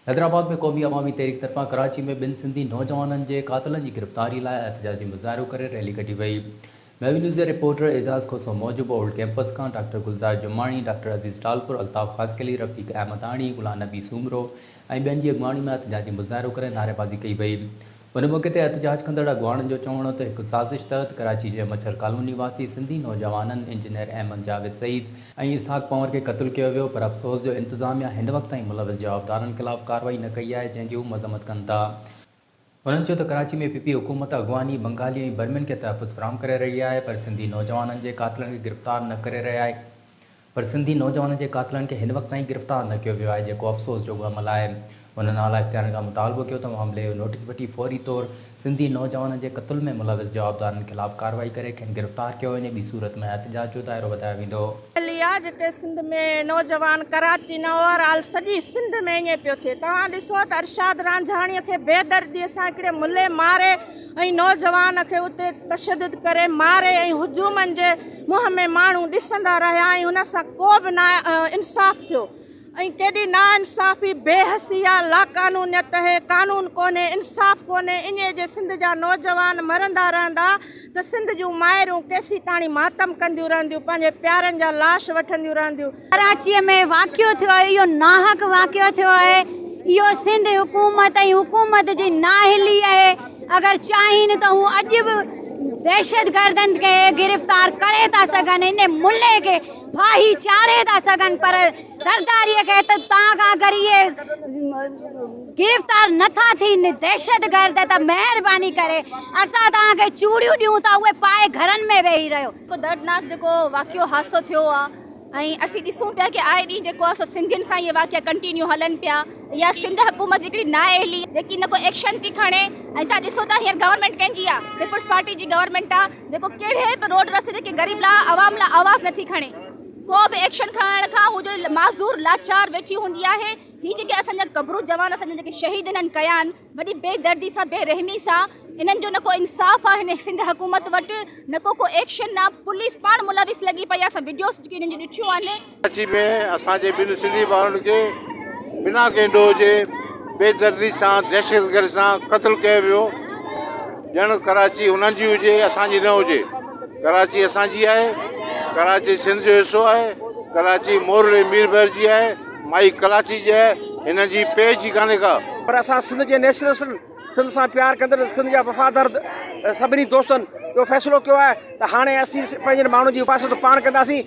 हैदराबाद में क़ौमी अवामी तहरीक तरफ़ां कराची में ॿिनि सिंधी नौजवाननि जे क़ातिलनि जी गिरफ़्तारी लाइ एहतजाजी मुज़ाहिरो करे रैली कढी वई। महवी न्यूज़ जे रिपोर्टर एजाज़ खोसो मौजूबु ओल्ड कैंपस खां डॉक्टर गुलज़ार जुमाणी, डॉक्टर अज़ीज़ टालपुर, अल्ताफ़ ख़ासकली, रफ़ीक अहमदानी, गुलाम नबी सूमरो ऐं ॿियनि जी अॻुवाणी में एहतजाजी मुज़ाहिरो करे नारेबाज़ी कई वई। उन मौक़े ते एहतजाज कंदड़ अॻुवाणनि जो चवणो त हिकु साज़िश तहत कराची जे मच्छर कॉलोनी वासी सिंधी नौजवाननि इंजीनियर अहमद जावेद सईद ऐं इसहाक़ पंवर खे क़त्ल कयो वियो, पर अफ़सोस जो इंतज़ामिया हिन वक़्त ताईं मुलविस जवाबदारनि ख़िलाफ़ कार्रवाई न कई आहे, जंहिंजी हू मज़म्मत कनि था। उन्हनि चयो त कराची में पीपी हुकूमत अॻुवानी बंगाली ऐं बर्मियुनि खे तहफ़ुज़ फ़राहम करे रही आहे, पर सिंधी नौजवाननि जे क़ातिलनि खे गिरफ़्तार न करे रहिया आहे हिन वक़्त ताईं गिरफ़्तार न कयो वियो आहे, जेको अफ़सोस जो अमल आहे। उन्हनि आला इख़्तियारनि खां मुतालबो कयो त मामले जो नोटिस वठी फ़ौरी तौर सिंधी नौजवाननि जे क़त्ल में मुलविस जवाबदारनि ख़िलाफ़ कार्रवाई करे खेनि गिरफ़्तार कयो वञे। ॿी सूरत में एहतजाज जो दायरो वधायो वेंदो। जिते सिंध में नौजवान कराची न ओवरऑल सॼी सिंध में ईअं पियो थिए। तव्हां ॾिसो त अरशाद रांझाणीअ खे बेदर्दीअ सां हिकिड़े मुल्हे मारे ऐं नौजवान खे उते तशदुद करे मारे ऐं हुजूमनि जे मुंहं में माण्हू ॾिसंदा रहिया ऐं हुन सां को बि ना इंसाफ़ थियो ऐं केॾी नाइंसाफ़ी बेहसी आहे, लाक़ानूनियत है, कानून कोन्हे, इंसाफ़ कोन्हे। इन जे सिंध जा नौजवान मरंदा रहंदा त सिंध जूं माइरूं केसी ताणी मातम कंदियूं रहंदियूं, पंहिंजे प्यारनि जा लाश वठंदियूं रहंदियूं। कराचीअ में वाक़ियो थियो आहे, इहो नाहक वाक़ियो थियो आहे। इहो सिंध हुकूमत ऐं हुकूमत जी नाहिली आहे। अगरि चाहिनि त हू अॼु बि दहशतगर्दनि खे गिरफ़्तार करे था सघनि, इन मुल्हे खे फाही चारे था सघनि, पर सरदारीअ खे त तव्हां खां अगरि इहे गिरफ़्तार नथा थियनि दहशतगर्द त महिरबानी करे असां तव्हांखे चूड़ियूं ॾियूं था, उहे पाए घरनि में वेही रहियो। दर्दनाक जेको वाक़ियो हादसो थियो आहे ऐं असीं ॾिसूं पिया कि आए ॾींहुं जेको आहे सिंधियुनि सां इहे वाक़िया कंटिन्यू हलनि पिया। या सिंध हुकूमत हिकिड़ी नाअहली जेकी न को एक्शन थी खणे। ऐं तव्हां ॾिसो था हींअर गवर्नमेंट कंहिंजी आहे, पीपुल्स पार्टी जी गवर्नमेंट आहे, जेको कहिड़े बि रोड रस्ते ते ग़रीब लाइ आवाम लाइ आवाज़ नथी खणे। को बि एक्शन खणण खां हू जो माज़ूर लाचार वेठी हूंदी आहे। हीअ जेके असांजा कबरू जवान असांजा जेके शहीद इन्हनि कया आहिनि वॾी बेदर्दी सां बेरहमी सां, इन्हनि जो न को इंसाफ़ आहे हिन सिंध हुकूमत वटि, न को एक्शन आहे। पुलिस पाण मुलविस लॻी पई आहे। असां वीडियोस जेके इन्हनि जी ॾिठियूं आहिनि। कराची में असांजे ॿिनि सिंधी भाउरनि खे बिना कंहिं ॾोह जे बेदर्दी सां दहशतगर्द सां क़त्ल कयो वियो। ॼण कराची हुननि जी हुजे, असांजी न हुजे। कराची असांजी आहे, कराची सिंध जो हिसो आहे, कराची मोरले मीरभर जी आहे, माई कराची जी आहे, हिन जी पेज ई कान्हे का। पर असां सिंध जे नेशनल सिंध सां प्यार कंदड़ सिंध जा वफ़ादार सभिनी दोस्तनि इहो फ़ैसिलो कयो आहे त हाणे असीं पंहिंजे माण्हुनि जी हिफ़ाज़त पाण कंदासीं।